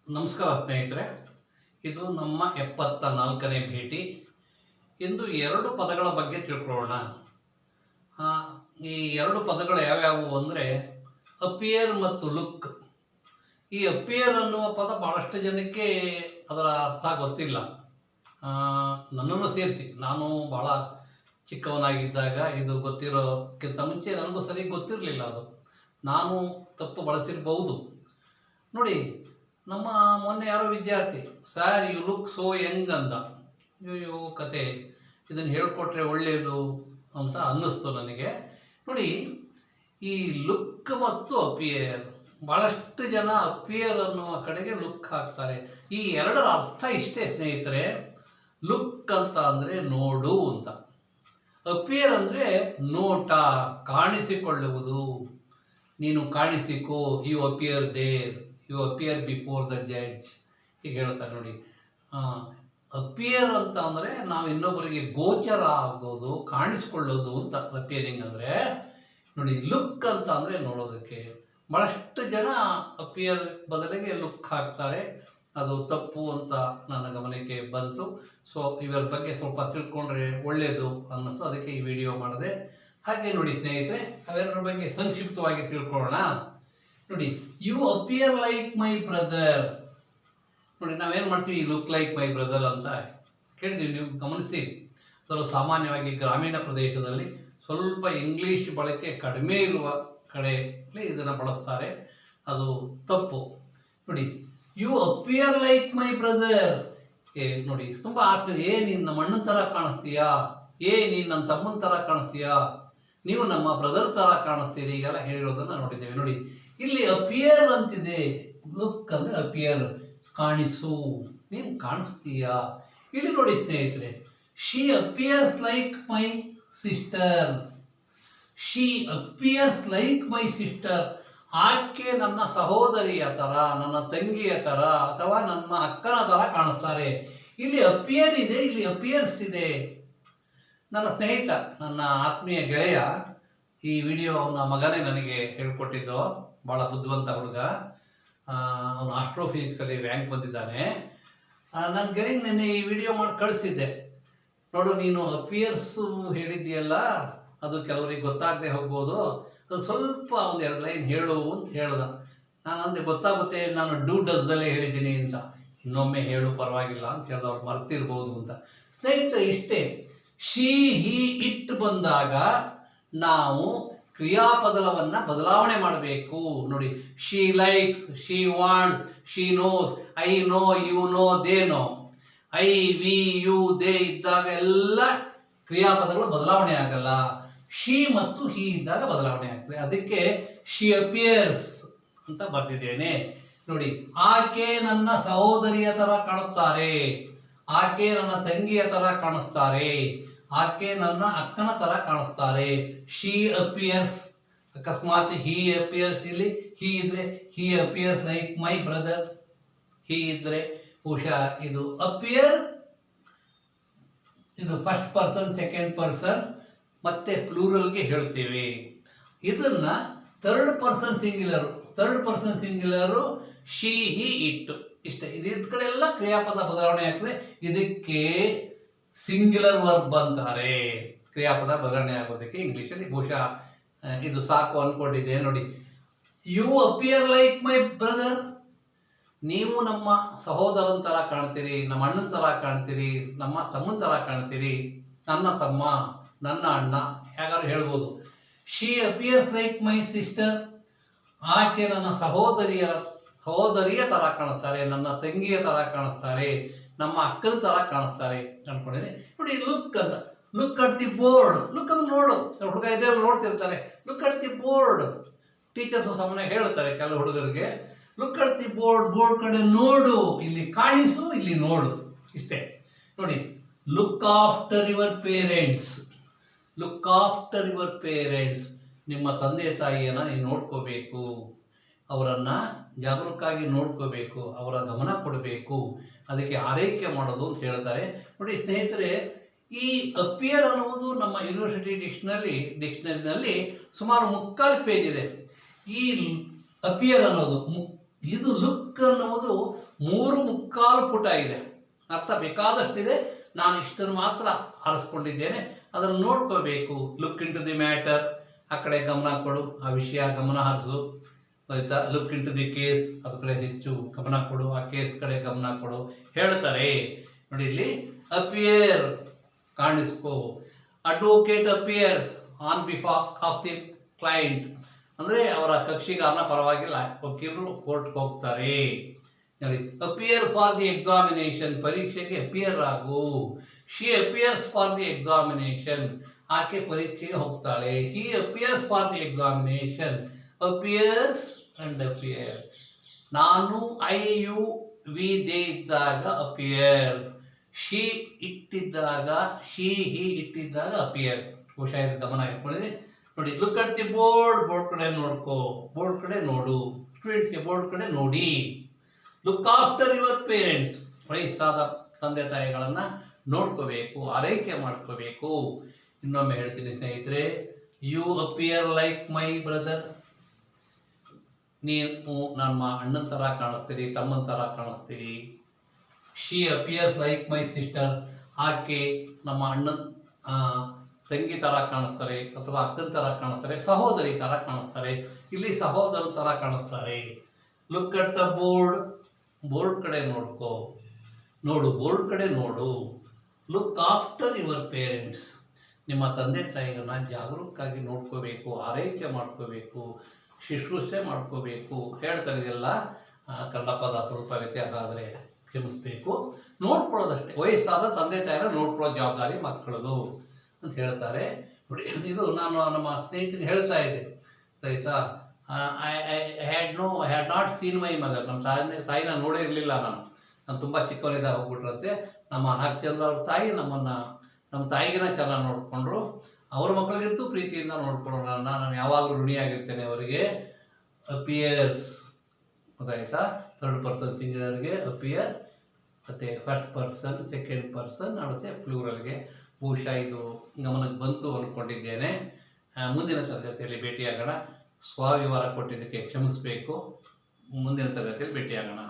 ನಮಸ್ಕಾರ ಸ್ನೇಹಿತರೆ, ಇದು ನಮ್ಮ 74ನೇ ಭೇಟಿ. ಇಂದು 2 ಪದಗಳ ಬಗ್ಗೆ ತಿಳ್ಕೊಳ್ಳೋಣ. ಈ 2 ಪದಗಳು ಯಾವ್ಯಾವು ಅಂದರೆ ಅಪಿಯರ್ ಮತ್ತು ಲುಕ್. ಈ ಅಪಿಯರ್ ಅನ್ನುವ ಪದ ಭಾಳಷ್ಟು ಜನಕ್ಕೆ ಅದರ ಅರ್ಥ ಗೊತ್ತಿಲ್ಲ, ನನ್ನನ್ನು ಸೇರಿಸಿ. ನಾನು ಭಾಳ ಚಿಕ್ಕವನಾಗಿದ್ದಾಗ ಇದು ಗೊತ್ತಿರೋಕ್ಕಿಂತ ಮುಂಚೆ ನನಗೂ ಸರಿ ಗೊತ್ತಿರಲಿಲ್ಲ. ಅದು ನಾನು ತಪ್ಪು ಬಳಸಿರ್ಬೋದು. ನೋಡಿ, ನಮ್ಮ ಮೊನ್ನೆ ಯಾರೋ ವಿದ್ಯಾರ್ಥಿ sir you look so young ಅಂದ. ಅಯ್ಯೋ ಕತೆ, ಇದನ್ನು ಹೇಳ್ಕೊಟ್ರೆ ಒಳ್ಳೆಯದು ಅಂತ ಅನ್ನಿಸ್ತು ನನಗೆ. ನೋಡಿ, ಈ ಲುಕ್ ಮತ್ತು ಅಪಿಯರ್, ಭಾಳಷ್ಟು ಜನ ಅಪಿಯರ್ ಅನ್ನುವ ಕಡೆಗೆ ಲುಕ್ ಹಾಕ್ತಾರೆ. ಈ ಎರಡರ ಅರ್ಥ ಇಷ್ಟೇ ಸ್ನೇಹಿತರೆ. ಲುಕ್ ಅಂತ ಅಂದರೆ ನೋಡು ಅಂತ, ಅಪಿಯರ್ ಅಂದರೆ ನೋಟ, ಕಾಣಿಸಿಕೊಳ್ಳುವುದು. ನೀನು ಕಾಣಿಸಿಕೋ, you appear there, you appear before the judge, ಹೀಗೆ ಹೇಳ್ತಾರೆ. ನೋಡಿ, ಅಪಿಯರ್ ಅಂತ ಅಂದರೆ ನಾವು ಇನ್ನೊಬ್ಬರಿಗೆ ಗೋಚರ ಆಗೋದು, ಕಾಣಿಸ್ಕೊಳ್ಳೋದು ಅಂತ ಅಪಿಯರಿಂಗ್ ಅಂದರೆ. ನೋಡಿ, ಲುಕ್ ಅಂತ ಅಂದರೆ ನೋಡೋದಕ್ಕೆ. ಭಾಳಷ್ಟು ಜನ ಅಪಿಯರ್ ಬದಲಿಗೆ ಲುಕ್ ಹಾಕ್ತಾರೆ. ಅದು ತಪ್ಪು ಅಂತ ನನ್ನ ಗಮನಕ್ಕೆ ಬಂತು. ಸೊ ಇವರ ಬಗ್ಗೆ ಸ್ವಲ್ಪ ತಿಳ್ಕೊಂಡ್ರೆ ಒಳ್ಳೆಯದು ಅನ್ನಿಸ್ತು, ಅದಕ್ಕೆ ಈ ವಿಡಿಯೋ ಮಾಡಿದೆ. ಹಾಗೆ ನೋಡಿ ಸ್ನೇಹಿತರೆ, ಅವೆರಡರ ಬಗ್ಗೆ ಸಂಕ್ಷಿಪ್ತವಾಗಿ ತಿಳ್ಕೊಳ್ಳೋಣ. ನೋಡಿ, you appear like my brother. ನೋಡಿ, ನಾವೇನು ಮಾಡ್ತೀವಿ, ಲುಕ್ ಲೈಕ್ ಮೈ ಬ್ರದರ್ ಅಂತ ಕೇಳಿದ್ದೀವಿ. ನೀವು ಗಮನಿಸಿ, ಸ್ವಲ್ಪ ಸಾಮಾನ್ಯವಾಗಿ ಗ್ರಾಮೀಣ ಪ್ರದೇಶದಲ್ಲಿ ಸ್ವಲ್ಪ ಇಂಗ್ಲೀಷ್ ಬಳಕೆ ಕಡಿಮೆ ಇರುವ ಕಡೆಯಲ್ಲಿ ಇದನ್ನು ಬಳಸ್ತಾರೆ. ಅದು ತಪ್ಪು. ನೋಡಿ, you appear like my brother. ನೋಡಿ, ತುಂಬ ಆತ್ಮೀಯ, ನೀನು ನಮ್ಮ ಅಣ್ಣನ ಥರ ಕಾಣಿಸ್ತೀಯಾ, ನೀನು ನನ್ನ ತಮ್ಮನ ಥರ ಕಾಣಿಸ್ತೀಯಾ, ನೀವು ನಮ್ಮ ಬ್ರದರ್ ಥರ ಕಾಣಿಸ್ತೀರಿ, ಈಗೆಲ್ಲ ಹೇಳಿರೋದನ್ನು ನೋಡಿದ್ದೇವೆ. ನೋಡಿ, ಇಲ್ಲಿ ಅಪಿಯರ್ ಅಂತಿದೆ, ಲುಕ್ ಅಂದರೆ ಅಪಿಯರ್, ಕಾಣಿಸು, ನೀನು ಕಾಣಿಸ್ತೀಯಾ. ಇಲ್ಲಿ ನೋಡಿ ಸ್ನೇಹಿತರೆ, she appears like my sister. She appears like my sister. ಆಕೆ ನನ್ನ ಸಹೋದರಿಯ ಥರ, ನನ್ನ ತಂಗಿಯ ಥರ, ಅಥವಾ ನನ್ನ ಅಕ್ಕನ ಥರ ಕಾಣಿಸ್ತಾರೆ. ಇಲ್ಲಿ ಅಪಿಯರ್ ಇದೆ, ಇಲ್ಲಿ ಅಪಿಯರ್ಸ್ ಇದೆ. ನನ್ನ ಸ್ನೇಹಿತ, ನನ್ನ ಆತ್ಮೀಯ ಗೆಳೆಯ, ಈ ವಿಡಿಯೋ ಅವನ ಮಗನೇ ನನಗೆ ಹೇಳ್ಕೊಟ್ಟಿದ್ದು. ಭಾಳ ಬುದ್ಧಿವಂತ ಹುಡುಗ, ಅವನು ಆಸ್ಟ್ರೋಫಿಸಿಕ್ಸಲ್ಲಿ ರ್ಯಾಂಕ್ ಬಂದಿದ್ದಾನೆ. ನನ್ನ ಗೆಳೆಗೆ ನೆನ್ನೆ ಈ ವಿಡಿಯೋ ಮಾಡಿ ಕಳಿಸಿದ್ದೆ. ನೋಡು, ನೀನು ಅಪಿಯರ್ಸು ಹೇಳಿದ್ದೀಯಲ್ಲ, ಅದು ಕೆಲವರಿಗೆ ಗೊತ್ತಾಗದೆ ಹೋಗ್ಬೋದು, ಅದು ಸ್ವಲ್ಪ 1-2 ಲೈನ್ ಹೇಳು ಅಂತ ಹೇಳ್ದ. ನಾನು ಅಂದೆ, ಗೊತ್ತಾಗುತ್ತೆ, ನಾನು ಡಸ್ದಲ್ಲೇ ಹೇಳಿದ್ದೀನಿ ಅಂತ. ಇನ್ನೊಮ್ಮೆ ಹೇಳು, ಪರವಾಗಿಲ್ಲ ಅಂತ ಹೇಳ್ದ. ಅವ್ರು ಮರ್ತಿರ್ಬೋದು ಅಂತ. ಸ್ನೇಹಿತರೆ, ಇಷ್ಟೇ. ಶಿ, ಹಿ, ಇಟ್ ಬಂದಾಗ ನಾವು ಕ್ರಿಯಾಪದವನ್ನು ಬದಲಾವಣೆ ಮಾಡಬೇಕು. ನೋಡಿ, she likes, she wants, she knows, I know, you know, they know. I, we, you, they ಇದ್ದಾಗ ಎಲ್ಲ ಕ್ರಿಯಾಪದಗಳು ಬದಲಾವಣೆ ಆಗಲ್ಲ. ಶಿ ಮತ್ತು ಹಿ ಇದ್ದಾಗ ಬದಲಾವಣೆ ಆಗ್ತದೆ. ಅದಕ್ಕೆ ಶಿ ಅಪಿಯರ್ಸ್ ಅಂತ ಬರ್ತಿದ್ದೇನೆ. ನೋಡಿ, ಆಕೆ ನನ್ನ ಸಹೋದರಿಯ ಥರ ಕಾಣುತ್ತಾರೆ, ಆಕೆ ನನ್ನ ತಂಗಿಯ ಥರ ಕಾಣಿಸ್ತಾರೆ, ಆಕೆ ನನ್ನ ಅಕ್ಕನ ಥರ ಕಾಣಿಸ್ತಾರೆ. She appears. ಅಕಸ್ಮಾತ್ ಹಿ ಅಪಿಯರ್ಸ್, ಇಲ್ಲಿ ಹಿ ಇದ್ರೆ ಹಿ ಅಪಿಯರ್ಸ್ ಲೈಕ್ ಮೈ ಬ್ರದರ್. ಹಿ ಇದ್ರೆ ಬಹುಶಃ ಇದು ಅಪಿಯರ್, ಇದು ಫಸ್ಟ್ ಪರ್ಸನ್, ಸೆಕೆಂಡ್ ಪರ್ಸನ್, ಮತ್ತೆ ಪ್ಲೂರಲ್ಗೆ ಹೇಳ್ತೀವಿ. ಇದನ್ನ third person ಸಿಂಗ್ಯುಲರು she, he, it. ಇಷ್ಟೇ. ಇದ್ರ ಕಡೆ ಎಲ್ಲ ಕ್ರಿಯಾಪದ ಬದಲಾವಣೆ ಆಗ್ತದೆ. ಇದಕ್ಕೆ ಸಿಂಗ್ಯುಲರ್ ವರ್ಬ್ ಅಂತಾರೆ. ಕ್ರಿಯಾಪದ ಬದಲಾವಣೆ ಆಗೋದಕ್ಕೆ ಇಂಗ್ಲೀಷಲ್ಲಿ ಬಹುಶಃ ಇದು ಸಾಕು ಅಂದ್ಕೊಂಡಿದ್ದೆ. ನೋಡಿ, you appear like my brother. ನೀವು ನಮ್ಮ ಸಹೋದರನ ಥರ ಕಾಣ್ತೀರಿ, ನಮ್ಮ ಅಣ್ಣನ ಥರ ಕಾಣ್ತೀರಿ, ನಮ್ಮ ತಮ್ಮನ ಥರ ಕಾಣ್ತೀರಿ. ನನ್ನ ತಮ್ಮ, ನನ್ನ ಅಣ್ಣ, ಹೇಗಾದ್ರು ಹೇಳ್ಬೋದು. She appears like my sister. ಆಕೆ ನನ್ನ ಸಹೋದರಿಯ ಥರ ಕಾಣಿಸ್ತಾರೆ, ನನ್ನ ತಂಗಿಯ ಥರ ಕಾಣಿಸ್ತಾರೆ, ನಮ್ಮ ಅಕ್ಕನ ಥರ ಕಾಣಿಸ್ತಾರೆ ಅಂದ್ಕೊಂಡಿದೆ. ನೋಡಿ, ಲುಕ್ ಅಂತ, look at the board. Look ಅದು ನೋಡು. ಹುಡುಗ ಇದೆಲ್ಲ ನೋಡ್ತಿರ್ತಾರೆ. Look at the board. Teachers ಸಾಮಾನ್ಯ ಹೇಳ್ತಾರೆ ಕೆಲವು ಹುಡುಗರಿಗೆ, look at the board, board ಕಡೆ ನೋಡು, ಇಲ್ಲಿ ಕಾಣಿಸು, ಇಲ್ಲಿ ನೋಡು. ಇಷ್ಟೇ. ನೋಡಿ, look after your parents. Look after your parents. ನಿಮ್ಮ ತಂದೆ ತಾಯಿಯನ್ನು ನೀನು ನೋಡ್ಕೋಬೇಕು, ಅವರನ್ನು ಜಾಗರೂಕವಾಗಿ ನೋಡ್ಕೋಬೇಕು, ಅವರ ಗಮನ ಕೊಡಬೇಕು, ಅದಕ್ಕೆ ಆರೈಕೆ ಮಾಡೋದು ಅಂತ ಹೇಳ್ತಾರೆ. ನೋಡಿ ಸ್ನೇಹಿತರೆ, ಈ ಅಪಿಯರ್ ಅನ್ನುವುದು ನಮ್ಮ ಯೂನಿವರ್ಸಿಟಿ ಡಿಕ್ಷನರಿನಲ್ಲಿ ಸುಮಾರು 3/4 ಪೇಜ್ ಇದೆ. ಈ ಅಪಿಯರ್ ಅನ್ನೋದು ಇದು ಲುಕ್ ಅನ್ನೋದು 3 ಮುಕ್ಕಾಲು ಪುಟ ಇದೆ. ಅರ್ಥ ಬೇಕಾದಷ್ಟಿದೆ, ನಾನು ಇಷ್ಟನ್ನು ಮಾತ್ರ ಆರಿಸ್ಕೊಂಡಿದ್ದೇನೆ. ಅದನ್ನು ನೋಡ್ಕೋಬೇಕು. Look into the matter, ಆ ಕಡೆ ಗಮನ ಕೊಡು, ಆ ವಿಷಯ ಗಮನ ಹರಿಸು, ಆಯ್ತಾ. Look into the case, ಅದ್ರ ಕಡೆ ಹೆಚ್ಚು ಗಮನ ಕೊಡು, ಆ ಕೇಸ್ ಕಡೆ ಗಮನ ಕೊಡು ಹೇಳ್ತಾರೆ. ನೋಡಿ ಇಲ್ಲಿ ಅಪಿಯರ್ ಕಾಣಿಸ್ಕೋ. Advocate appears on behalf of the client, ಅಂದರೆ ಅವರ ಕಕ್ಷಿಗಾರನ ಪರವಾಗಿಲ್ಲ ವಕೀಲರು ಕೋರ್ಟ್ಗೆ ಹೋಗ್ತಾರೆ. ನೋಡಿ ಅಪಿಯರ್ ಫಾರ್ ದಿ ಎಕ್ಸಾಮಿನೇಷನ್, ಪರೀಕ್ಷೆಗೆ ಅಪಿಯರ್ ಆಗು. She appears for the examination, ಆಕೆ ಪರೀಕ್ಷೆಗೆ ಹೋಗ್ತಾಳೆ. He appears for the examination, appears and appear. ನಾನು ಐ ಯು ವಿ ದೇ ಇದ್ದಾಗ ಅಪಿಯರ್, ಶಿ ಇಟ್ಟಿದ್ದಾಗ, ಶಿ ಹಿ ಇಟ್ಟಿದ್ದಾಗ ಅಪಿಯರ್. ಬಹುಶಃ ಗಮನ ಇಟ್ಕೊಂಡಿದೆ. ನೋಡಿ look at the board, board ಕಡೆ ನೋಡ್ಕೋ, ಬೋರ್ಡ್ ಕಡೆ ನೋಡು. ಸ್ಟೂಡೆಂಟ್ಸ್ಗೆ ಬೋರ್ಡ್ ಕಡೆ ನೋಡಿ. ಲುಕ್ ಆಫ್ಟರ್ ಯುವರ್ ಪೇರೆಂಟ್ಸ್, ವಯಸ್ಸಾದ ತಂದೆ ತಾಯಿಗಳನ್ನು ನೋಡ್ಕೋಬೇಕು, ಆರೈಕೆ ಮಾಡ್ಕೋಬೇಕು. ಇನ್ನೊಮ್ಮೆ ಹೇಳ್ತೀನಿ ಸ್ನೇಹಿತರೆ, you appear like my brother, ನೀವು ನಮ್ಮ ಅಣ್ಣನ ಥರ ಕಾಣಿಸ್ತೀರಿ, ತಮ್ಮನ ಥರ ಕಾಣಿಸ್ತೀರಿ. She appears like my sister, ಆಕೆ ನಮ್ಮ ಅಣ್ಣನ ತಂಗಿ ಥರ ಕಾಣಿಸ್ತಾರೆ, ಅಥವಾ ಅಕ್ಕನ ಥರ ಕಾಣಿಸ್ತಾರೆ, ಸಹೋದರಿ ಥರ ಕಾಣಿಸ್ತಾರೆ. ಇಲ್ಲಿ ಸಹೋದರನ ಥರ ಕಾಣಿಸ್ತಾರೆ. Look at the board, board ಕಡೆ ನೋಡ್ಕೋ, ನೋಡು, ಬೋರ್ಡ್ ಕಡೆ ನೋಡು. ಲುಕ್ ಆಫ್ಟರ್ ಯುವರ್ ಪೇರೆಂಟ್ಸ್, ನಿಮ್ಮ ತಂದೆ ತಾಯಿಗಳನ್ನ ಜಾಗರೂಕವಾಗಿ ನೋಡ್ಕೋಬೇಕು, ಆರೈಕೆ ಮಾಡ್ಕೋಬೇಕು, ಶುಶ್ರೂಷೆ ಮಾಡ್ಕೋಬೇಕು ಹೇಳ್ತಾರೆ. ಇದೆಲ್ಲ ಕನ್ನಡ ಪದ ಸ್ವಲ್ಪ ವ್ಯತ್ಯಾಸ ಆದರೆ ಕ್ಷಮಿಸಬೇಕು. ನೋಡ್ಕೊಳ್ಳೋದಷ್ಟೇ, ವಯಸ್ಸಾದ ತಂದೆ ತಾಯಿನ ನೋಡ್ಕೊಳ್ಳೋ ಜವಾಬ್ದಾರಿ ಮಕ್ಕಳದು ಅಂತ ಹೇಳ್ತಾರೆ. ನೋಡಿ ಇದು ನಾನು ನಮ್ಮ ಸ್ನೇಹಿತರಿಗೆ ಹೇಳ್ತಾ ಇದ್ದೆ, ಆಯಿತಾ. I had not seen my mother, ನಮ್ಮ ತಾಯಿನ ನೋಡೇ ಇರಲಿಲ್ಲ. ನಾನು ತುಂಬ ಚಿಕ್ಕವನಿದ್ದಾಗ ಹೋಗ್ಬಿಟ್ರಂತೆ. ನಮ್ಮ 4 ಜನರ ತಾಯಿ ನಮ್ಮ ತಾಯಿಗಿನ ಚೆನ್ನಾಗಿ ನೋಡಿಕೊಂಡ್ರು. ಅವ್ರ ಮಕ್ಕಳಿಗಂತೂ ಪ್ರೀತಿಯಿಂದ ನೋಡ್ಕೊಳ್ಳೋಣ, ನಾನು ಯಾವಾಗಲೂ ಋಣಿಯಾಗಿರ್ತೇನೆ ಅವರಿಗೆ. ಅಪಿಯರ್ಸ್ ಗೊತ್ತಾಯ್ತಾ. 3rd ಪರ್ಸನ್ ಸಿಂಗ್ಯುಲರ್ಗೆ ಅಪಿಯರ್, ಮತ್ತು 1st ಪರ್ಸನ್, 2nd ಪರ್ಸನ್ ಮತ್ತು ಪ್ಲೂರಲ್ಗೆ. ಬಹುಶಃ ಇದು ಗಮನಕ್ಕೆ ಬಂತು ಅಂದ್ಕೊಂಡಿದ್ದೇನೆ. ಮುಂದಿನ ತರಗತಿಯಲ್ಲಿ ಭೇಟಿಯಾಗೋಣ. ಸ್ವವಿವರ ಕೊಟ್ಟಿದ್ದಕ್ಕೆ ಕ್ಷಮಿಸಬೇಕು. ಮುಂದಿನ ತರಗತಿಯಲ್ಲಿ ಭೇಟಿಯಾಗೋಣ.